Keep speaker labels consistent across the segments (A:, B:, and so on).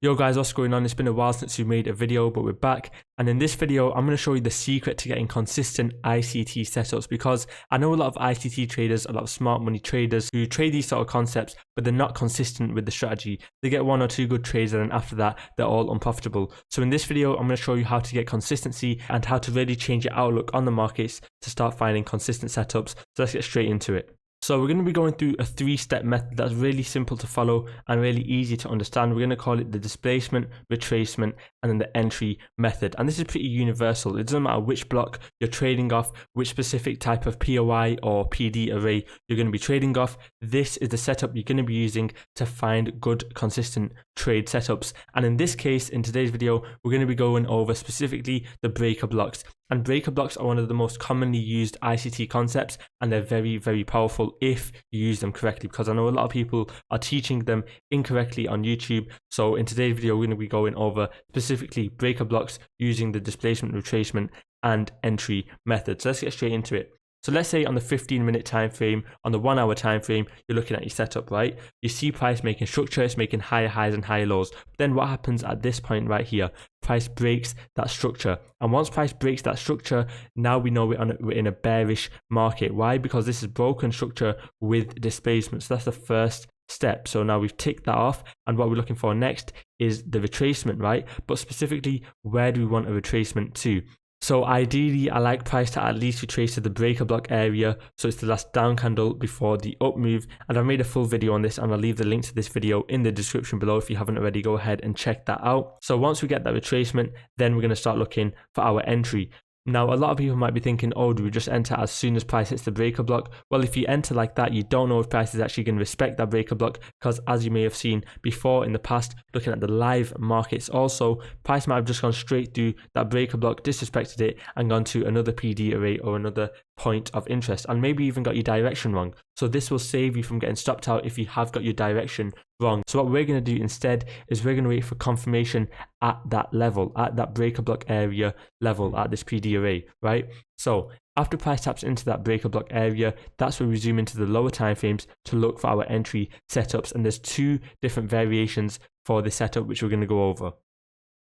A: Yo guys, what's going on? It's been a while since we made a video, but we're back. And in this video, I'm going to show you the secret to getting consistent ICT setups, because I know a lot of ICT traders, a lot of smart money traders who trade these sort of concepts, but they're not consistent with the strategy. They get one or two good trades and then after that, they're all unprofitable. So in this video, I'm going to show you how to get consistency and how to really change your outlook on the markets to start finding consistent setups. So let's get straight into it. So we're going to be going through a 3-step method that's really simple to follow and really easy to understand. We're going to call it the displacement, retracement, and then the entry method. And this is pretty universal. It doesn't matter which block you're trading off, which specific type of POI or PD array you're going to be trading off. This is the setup you're going to be using to find good, consistent trade setups. And in this case, in today's video, we're going to be going over specifically the breaker blocks. And breaker blocks are one of the most commonly used ICT concepts, and they're very, very powerful if you use them correctly, because I know a lot of people are teaching them incorrectly on YouTube. So in today's video, we're going to be going over specifically breaker blocks using the displacement, retracement, and entry method. So let's get straight into it. So let's say on the 15-minute time frame, on the 1-hour time frame, you're looking at your setup, right? You see price making structure, it's making higher highs and higher lows. Then what happens at this point right here? Price breaks that structure. And once price breaks that structure, now we know we're in a bearish market. Why? Because this is broken structure with displacement. So that's the first step. So now we've ticked that off, and what we're looking for next is the retracement, right? But specifically, where do we want a retracement to? So ideally, I like price to at least retrace to the breaker block area, so it's the last down candle before the up move. And I've made a full video on this, and I'll leave the link to this video in the description below. If you haven't already, go ahead and check that out. So once we get that retracement, then we're going to start looking for our entry. Now, a lot of people might be thinking, oh, do we just enter as soon as price hits the breaker block? Well, if you enter like that, you don't know if price is actually going to respect that breaker block, because as you may have seen before in the past, looking at the live markets also, price might have just gone straight through that breaker block, disrespected it, and gone to another PD array or another point of interest, and maybe even got your direction wrong. So this will save you from getting stopped out if you have got your direction wrong. So what we're going to do instead is we're going to wait for confirmation at that level, at that breaker block area level, at this PD array, right? So after price taps into that breaker block area, that's where we zoom into the lower time frames to look for our entry setups. And there's 2 different variations for this setup, which we're going to go over.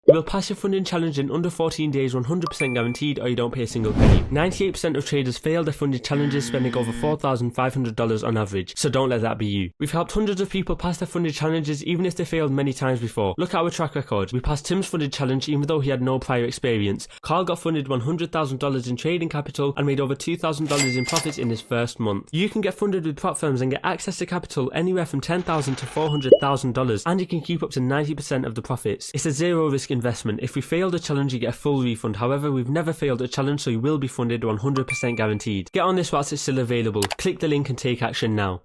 A: You will pass your funding challenge in under 14 days, 100% guaranteed, or you don't pay a single penny. 98% of traders fail their funding challenges, spending over $4,500 on average, so don't let that be you. We've helped hundreds of people pass their funding challenges even if they failed many times before. Look at our track record. We passed Tim's funding challenge even though he had no prior experience. Carl got funded $100,000 in trading capital and made over $2,000 in profits in his first month. You can get funded with prop firms and get access to capital anywhere from $10,000 to $400,000, and you can keep up to 90% of the profits. It's a zero risk investment. If we fail the challenge, you get a full refund. However, we've never failed a challenge, so you will be funded 100% guaranteed. Get on this whilst it's still available. Click the link and take action now.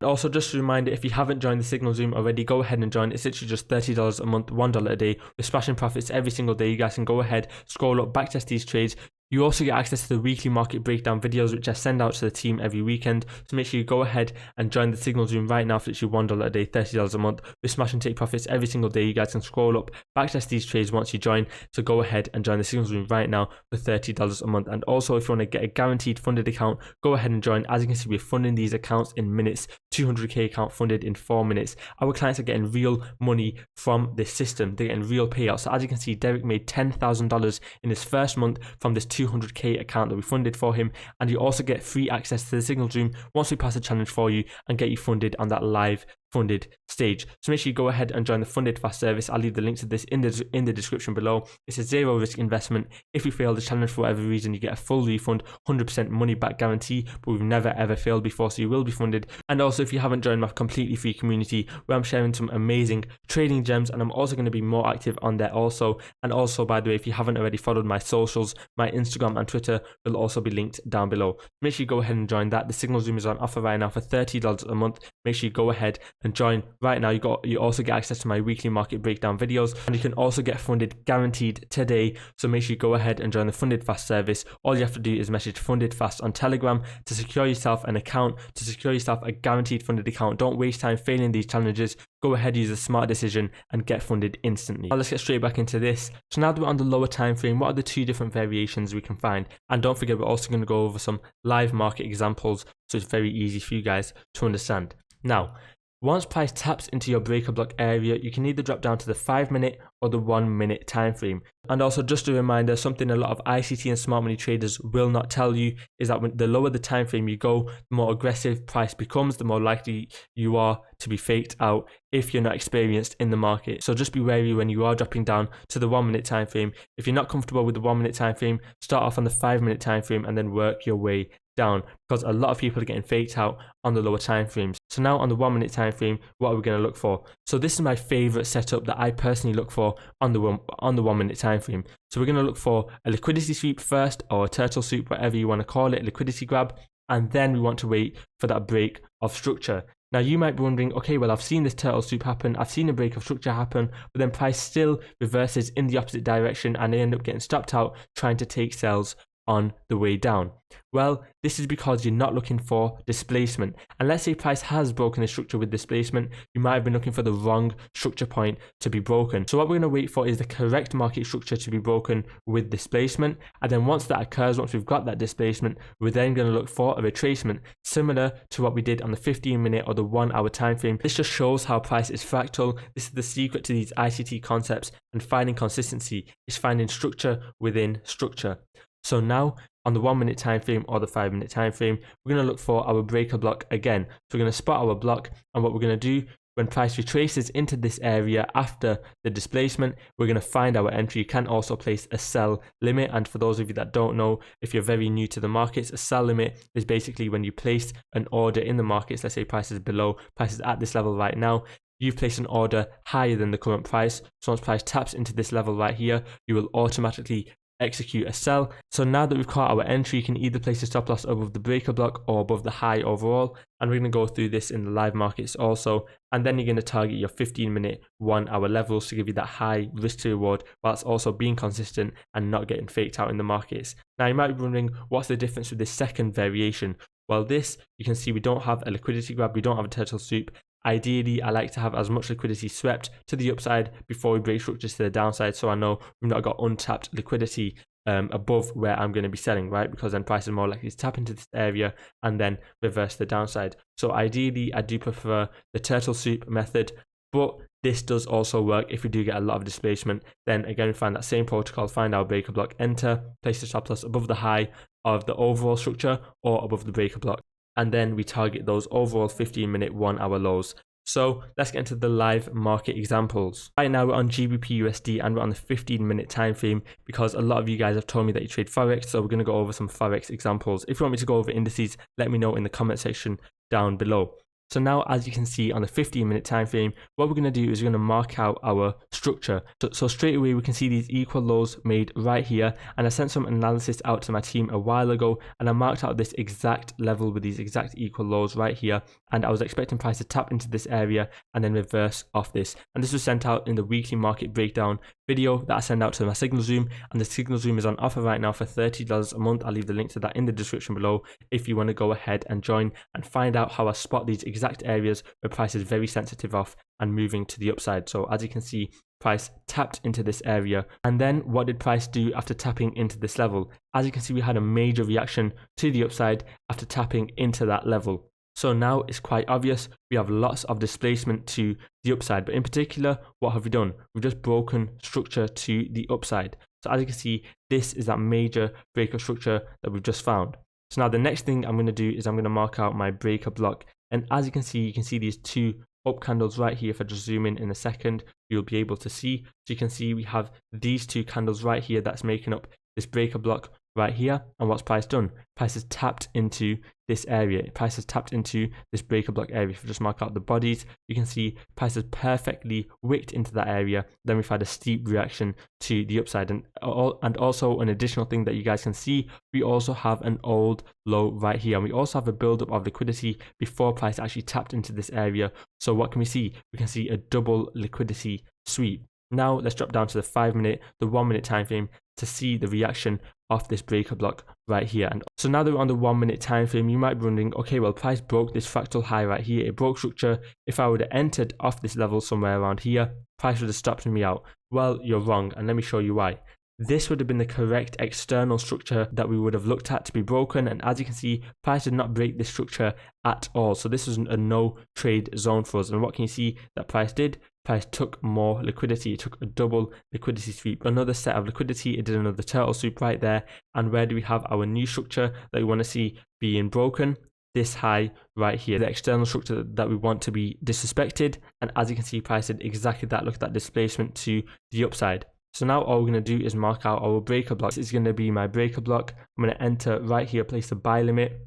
A: Also, just a reminder, if you haven't joined the Signal Zoom already, go ahead and join. It's literally just $30 a month, $1 a day. We're smashing profits every single day. You guys can go ahead, scroll up, backtest these trades. You also get access to the weekly market breakdown videos, which I send out to the team every weekend. So make sure you go ahead and join the Signal Zoom right now for literally $1 a day, $30 a month. We're smashing take profits every single day. You guys can scroll up, backtest these trades once you join. So go ahead and join the Signal Zoom right now for $30 a month. And also, if you want to get a guaranteed funded account, go ahead and join. As you can see, we're funding these accounts in minutes. 200k account funded in 4 minutes. Our clients are getting real money from this system. They're getting real payouts. So as you can see, Derek made $10,000 in his first month from this 200k account that we funded for him, and you also get free access to the Signal Zoom once we pass the challenge for you and get you funded on that live funded stage. So make sure you go ahead and join the Funded Fast service. I'll leave the link to this in the description below. It's a zero risk investment. If you fail the challenge for whatever reason, you get a full refund, 100% money back guarantee, but we've never ever failed before, so you will be funded. And also, if you haven't joined my completely free community where I'm sharing some amazing trading gems, and I'm also going to be more active on there also. And also, by the way, if you haven't already followed my socials, my Instagram and Twitter will also be linked down below. Make sure you go ahead and join that. The Signal Zoom is on offer right now for $30 a month. Make sure you go ahead and join right now. You also get access to my weekly market breakdown videos, and you can also get funded guaranteed today. So make sure you go ahead and join the Funded Fast service. All you have to do is message Funded Fast on Telegram to secure yourself an account, to secure yourself a guaranteed funded account. Don't waste time failing these challenges. Go ahead, use a smart decision and get funded instantly. Now let's get straight back into this. So now that we're on the lower time frame, what are the 2 different variations we can find? And don't forget, we're also going to go over some live market examples, so it's very easy for you guys to understand. Now, Once price taps into your breaker block area, you can either drop down to the 5-minute or the 1-minute time frame. And also, just a reminder, something a lot of ICT and smart money traders will not tell you is that when the lower the time frame you go, the more aggressive price becomes, the more likely you are to be faked out if you're not experienced in the market. So just be wary when you are dropping down to the 1-minute time frame. If you're not comfortable with the 1-minute time frame, start off on the 5-minute time frame and then work your way down, because a lot of people are getting faked out on the lower time frames. So now on the 1-minute time frame, what are we going to look for? So this is my favorite setup that I personally look for on the 1-minute time frame. So we're going to look for a liquidity sweep first, or a turtle sweep, whatever you want to call it, liquidity grab, and then we want to wait for that break of structure. Now you might be wondering, okay, well, I've seen this turtle sweep happen, I've seen a break of structure happen, but then price still reverses in the opposite direction and they end up getting stopped out trying to take sells on the way down. Well, this is because you're not looking for displacement. And let's say price has broken the structure with displacement, you might have been looking for the wrong structure point to be broken. So what we're going to wait for is the correct market structure to be broken with displacement. And then once that occurs, once we've got that displacement, we're then going to look for a retracement, similar to what we did on the 15-minute or the 1-hour time frame. This just shows how price is fractal. This is the secret to these ICT concepts, and finding consistency is finding structure within structure. So now on the 1-minute time frame or the 5-minute time frame, we're going to look for our breaker block again. So we're going to spot our block, and what we're going to do when price retraces into this area after the displacement, we're going to find our entry. You can also place a sell limit, and for those of you that don't know, if you're very new to the markets, a sell limit is basically when you place an order in the markets. Let's say price is below, price is at this level right now, you've placed an order higher than the current price. So once price taps into this level right here, you will automatically execute a sell. So now that we've caught our entry, you can either place a stop loss above the breaker block or above the high overall, and we're going to go through this in the live markets also. And then you're going to target your 15-minute 1-hour levels to give you that high risk to reward, whilst also being consistent and not getting faked out in the markets. Now you might be wondering, what's the difference with this second variation? Well, this, you can see we don't have a liquidity grab, we don't have a turtle sweep. Ideally, I like to have as much liquidity swept to the upside before we break structures to the downside, so I know we've not got untapped liquidity above where I'm going to be selling, right? Because then price is more likely to tap into this area and then reverse the downside. So ideally, I do prefer the turtle sweep method, but this does also work if we do get a lot of displacement. Then again, we find that same protocol, find our breaker block, enter, place the stop loss above the high of the overall structure or above the breaker block, and then we target those overall 15-minute 1-hour lows. So let's get into the live market examples. Right now we're on GBP USD and we're on the 15-minute time frame, because a lot of you guys have told me that you trade Forex, so we're going to go over some Forex examples. If you want me to go over indices, let me know in the comment section down below. So now, as you can see on the 15-minute time frame, what we're going to do is we're going to mark out our structure. So straight away, we can see these equal lows made right here. And I sent some analysis out to my team a while ago, and I marked out this exact level with these exact equal lows right here. And I was expecting price to tap into this area and then reverse off this. And this was sent out in the weekly market breakdown video that I send out to my Signal Zoom. And the Signal Zoom is on offer right now for $30 a month. I'll leave the link to that in the description below if you want to go ahead and join and find out how I spot these exact areas where price is very sensitive off and moving to the upside. So as you can see, price tapped into this area. And then what did price do after tapping into this level? As you can see, we had a major reaction to the upside after tapping into that level. So now it's quite obvious we have lots of displacement to the upside, but in particular, what have we done? We've just broken structure to the upside. So as you can see, this is that major breaker structure that we've just found. So now the next thing I'm going to do is I'm going to mark out my breaker block. And as you can see these two up candles right here. If I just zoom in a second, you'll be able to see. So you can see we have these two candles right here that's making up this breaker block right here. And what's price done? Price has tapped into this area. Price has tapped into this breaker block area. If you just mark out the bodies, you can see price has perfectly wicked into that area. Then we've had a steep reaction to the upside. And also an additional thing that you guys can see, we also have an old low right here. And we also have a buildup of liquidity before price actually tapped into this area. So what can we see? We can see a double liquidity sweep. Now let's drop down to the 5-minute, the 1-minute time frame to see the reaction of this breaker block right here. And so now that we're on the 1-minute time frame, you might be wondering, okay, well, price broke this fractal high right here. It broke structure. If I would have entered off this level somewhere around here, price would have stopped me out. Well, you're wrong, and let me show you why. this would have been the correct external structure that we would have looked at to be broken. And as you can see, price did not break this structure at all. So this was a no trade zone for us. And what can you see that price did? Price took more liquidity. It took a double liquidity sweep, another set of liquidity. It did another turtle sweep right there. And where do we have our new structure that we want to see being broken? This high right here, the external structure that we want to be disrespected. And as you can see, price did exactly that. Look at that displacement to the upside. So now all we're going to do is mark out our breaker block. This is going to be my breaker block. I'm going to enter right here, place the buy limit.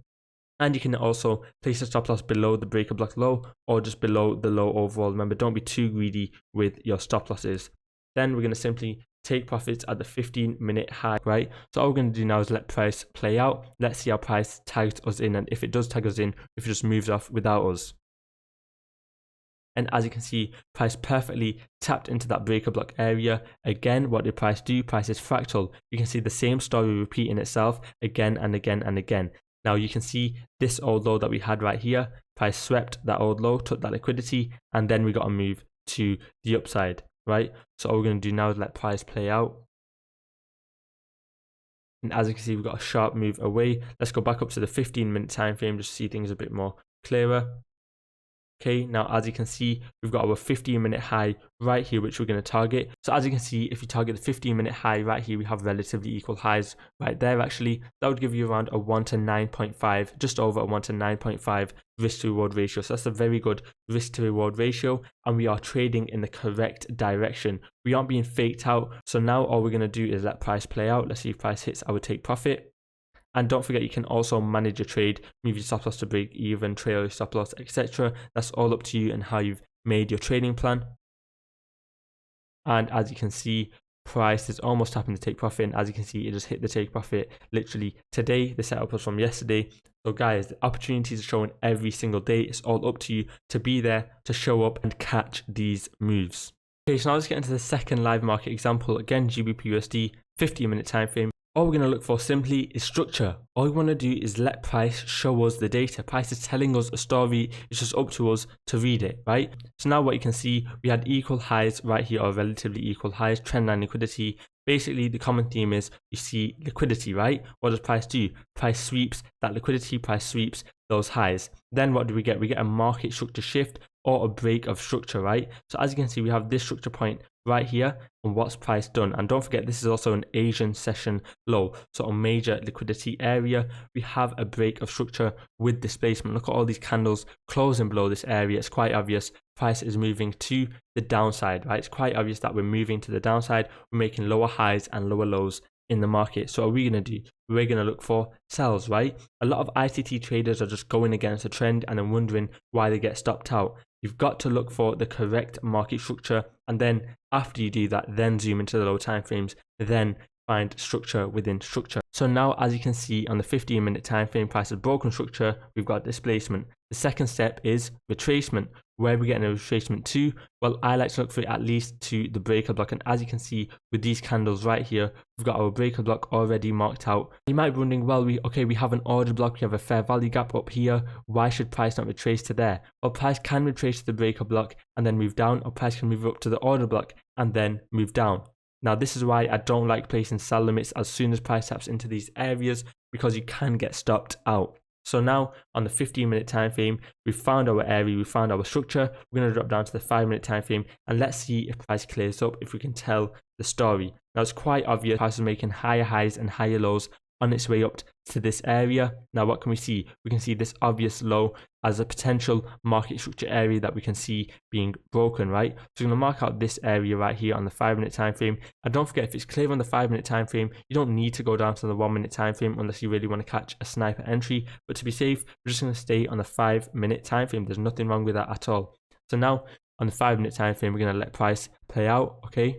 A: And you can also place a stop loss below the breaker block low or just below the low overall. Remember, don't be too greedy with your stop losses. Then we're going to simply take profits at the 15-minute high, right? So all we're going to do now is let price play out. Let's see how price tags us in. And if it does tag us in, if it just moves off without us. And as you can see, price perfectly tapped into that breaker block area. Again, what did price do? Price is fractal. You can see the same story repeating itself again and again and again. Now you can see this old low that we had right here. Price swept that old low, took that liquidity, and then we got to move to the upside, right? So all we're going to do now is let price play out. And as you can see, we've got a sharp move away. Let's go back up to the 15-minute time frame just to see things a bit more clearer. Okay, now as you can see, we've got our 15-minute high right here, which we're going to target. So as you can see, if you target the 15-minute high right here, we have relatively equal highs right there actually. That would give you around a 1 to 9.5, just over a 1 to 9.5 risk to reward ratio. So that's a very good risk to reward ratio, and we are trading in the correct direction. We aren't being faked out. So now all we're going to do is let price play out. Let's see if price hits our take profit. And don't forget, you can also manage your trade, move your stop loss to break even, trail your stop loss, etc. That's all up to you and how you've made your trading plan. And as you can see, price is almost tapping the take profit. And as you can see, it just hit the take profit literally today. The setup was from yesterday. So guys, the opportunities are showing every single day. It's all up to you to be there, to show up and catch these moves. Okay, so now let's get into the second live market example. Again, GBP/USD, 15-minute time frame. All we're going to look for simply is structure. All we want to do is let price show us the data. Price is telling us a story. It's just up to us to read it, right? So now what you can see, we had equal highs right here, or relatively equal highs, trendline liquidity. Basically, the common theme is you see liquidity, right? What does price do? Price sweeps that liquidity, price sweeps those highs. Then what do we get? We get a market structure shift or a break of structure, right? So as you can see, we have this structure point right here, and what's price done? And don't forget, this is also an Asian session low, so a major liquidity area. We have a break of structure with displacement. Look at all these candles closing below this area. It's quite obvious price is moving to the downside, right? It's quite obvious that we're moving to the downside. We're making lower highs and lower lows in the market. So what are we going to do? We're going to look for sells, right? A lot of ICT traders are just going against the trend and then wondering why they get stopped out. You've got to look for the correct market structure, and then after you do that, then zoom into the low time frames, then find structure within structure. So now, as you can see on the 15-minute time frame, price has broken structure, we've got displacement. The second step is retracement. Where are we getting a retracement to? Well, I like to look for it at least to the breaker block, and as you can see with these candles right here, we've got our breaker block already marked out. You might be wondering, well, we have an order block, we have a fair value gap up here, why should price not retrace to there? Well, price can retrace to the breaker block and then move down, or price can move up to the order block and then move down. Now, this is why I don't like placing sell limits as soon as price taps into these areas, because you can get stopped out. So now on the 15-minute time frame, we found our area, we found our structure. We're going to drop down to the 5-minute time frame, and let's see if price clears up, if we can tell the story. Now, it's quite obvious price is making higher highs and higher lows on its way up to this area. Now, what can we see? We can see this obvious low as a potential market structure area that we can see being broken, right? So we're going to mark out this area right here on the 5-minute time frame. And don't forget, if it's clear on the 5-minute time frame, you don't need to go down to the 1-minute time frame unless you really want to catch a sniper entry. But to be safe, we're just going to stay on the 5-minute time frame. There's nothing wrong with that at all. So now on the 5-minute time frame, we're going to let price play out, okay?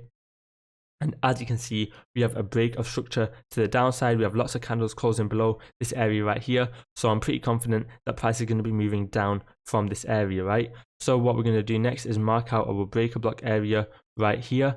A: And as you can see, we have a break of structure to the downside. We have lots of candles closing below this area right here. So I'm pretty confident that price is going to be moving down from this area, right? So what we're going to do next is mark out our breaker block area right here.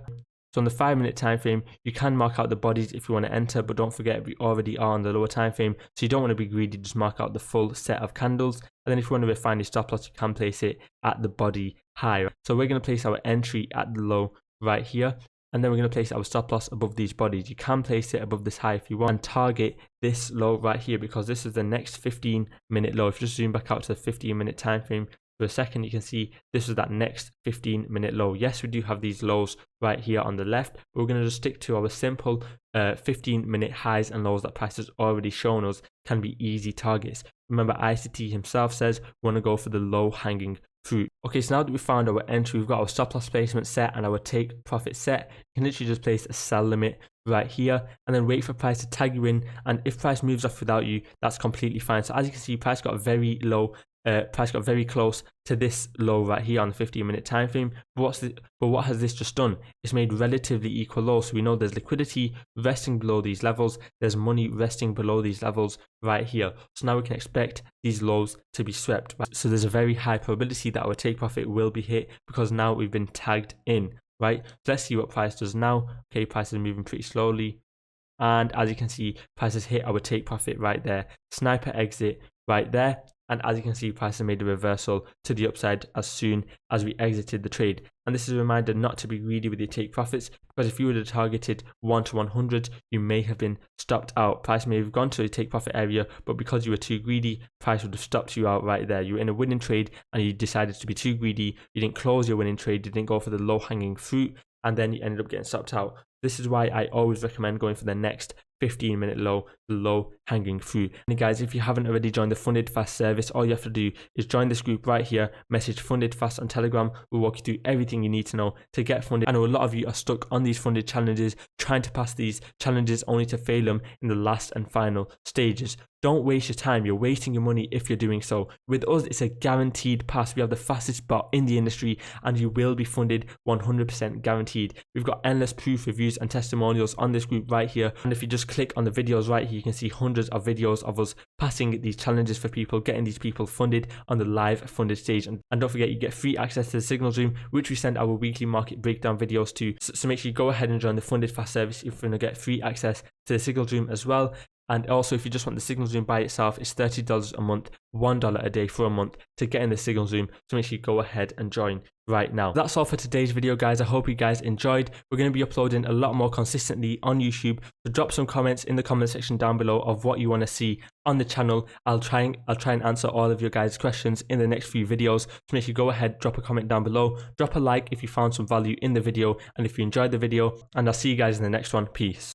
A: So on the 5-minute time frame, you can mark out the bodies if you want to enter, but don't forget we already are on the lower time frame. So you don't want to be greedy, just mark out the full set of candles. And then if you want to refine your stop loss, you can place it at the body high. So we're going to place our entry at the low right here. and then we're going to place our stop loss above these bodies. You can place it above this high if you want, and target this low right here, because this is the next 15-minute low. If you just zoom back out to the 15-minute time frame for a second, you can see this is that next 15-minute low. Yes, we do have these lows right here on the left, but we're going to just stick to our simple 15-minute highs and lows that price has already shown us can be easy targets. Remember, ICT himself says we want to go for the low hanging fruit. Okay, so now that we found our entry, we've got our stop loss placement set and our take profit set. You can literally just place a sell limit right here and then wait for price to tag you in, and if price moves off without you, that's completely fine. So as you can see, price got very low, price got very close to this low right here on the 15-minute time frame. But what has this just done? It's made relatively equal lows. So we know there's liquidity resting below these levels, there's money resting below these levels right here. So now we can expect these lows to be swept, right? So there's a very high probability that our take profit will be hit because now we've been tagged in, right? So let's see what price does now. Okay, price is moving pretty slowly, and as you can see, price has hit our take profit right there, sniper exit right there. And as you can see, price has made a reversal to the upside as soon as we exited the trade. And this is a reminder not to be greedy with your take profits, because if you would have targeted 1 to 100, you may have been stopped out. Price may have gone to a take profit area, but because you were too greedy, price would have stopped you out right there. You were in a winning trade and you decided to be too greedy. You didn't close your winning trade, you didn't go for the low hanging fruit, and then you ended up getting stopped out. This is why I always recommend going for the next 15-minute low, the low hanging fruit. And guys, if you haven't already joined the Funded Fast service, all you have to do is join this group right here, message Funded Fast on Telegram. We'll walk you through everything you need to know to get funded. I know a lot of you are stuck on these funded challenges, trying to pass these challenges only to fail them in the last and final stages. Don't waste your time. You're wasting your money if you're doing so. With us, it's a guaranteed pass. We have the fastest bot in the industry and you will be funded 100% guaranteed. We've got endless proof, reviews and testimonials on this group right here. And if you just click on the videos right here, you can see hundreds of videos of us passing these challenges for people, getting these people funded on the live funded stage. And don't forget, you get free access to the Signals Room, which we send our weekly market breakdown videos to. So make sure you go ahead and join the Funded Fast service if you're going to get free access to the Signals Room as well. And also, if you just want the Signals Room by itself, it's $30 a month, $1 a day for a month to get in the Signals Room. So make sure you go ahead and join right now. That's all for today's video, guys. I hope you guys enjoyed. We're going to be uploading a lot more consistently on YouTube. So drop some comments in the comment section down below of what you want to see on the channel. I'll try and answer all of your guys' questions in the next few videos. So make sure you go ahead, drop a comment down below, drop a like if you found some value in the video and if you enjoyed the video, and I'll see you guys in the next one. Peace.